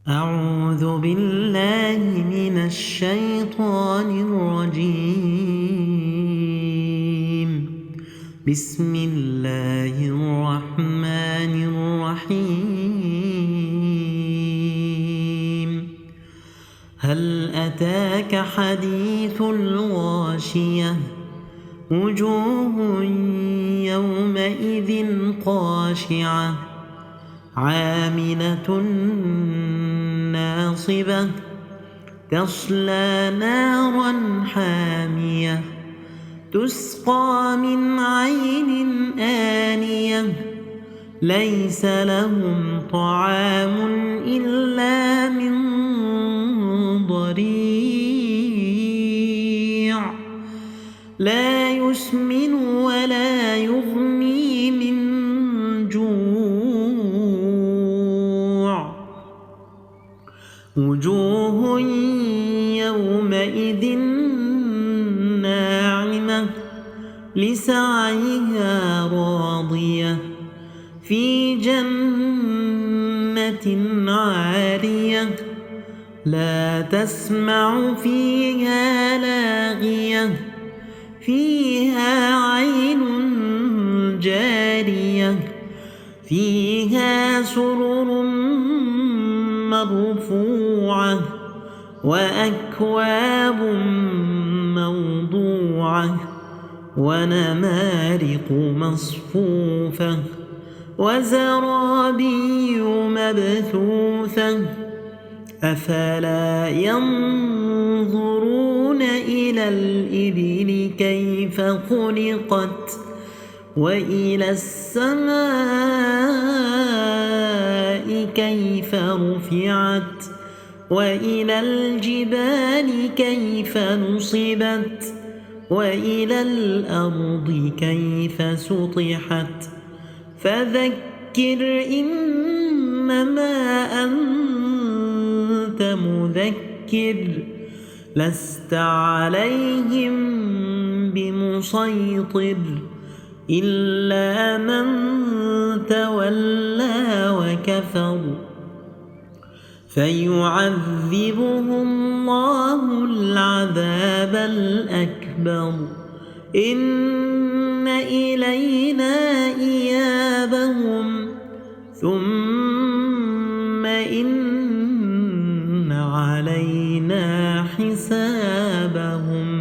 أعوذ بالله من الشيطان الرجيم. بسم الله الرحمن الرحيم. هل أتاك حديث الغاشية؟ وجوه يومئذ خاشعة عاملة ناصبة تصلى نارا حامية تسقى من عين آنية ليس لهم طعام إلا من ضريع لا يسمن ولا يغني من جوع. وجوه يومئذ ناعمة لسعيها راضية في جنة عالية لا تسمع فيها لاغية فيها عين جارية فيها سرر مرفوعة وأكواب موضوعة ونمارق مصفوفة وزرابي مبثوثة أفلا ينظرون إلى الإبل كيف خلقت وإلى السماء كيف رفعت وإلى الجبال كيف نصبت وإلى الأرض كيف سطحت فذكر إنما أنت مذكر لست عليهم بمسيطر إلا من تولى وكفر فيعذبه الله العذاب الأكبر إن إلينا إيابهم ثم إن علينا حسابهم.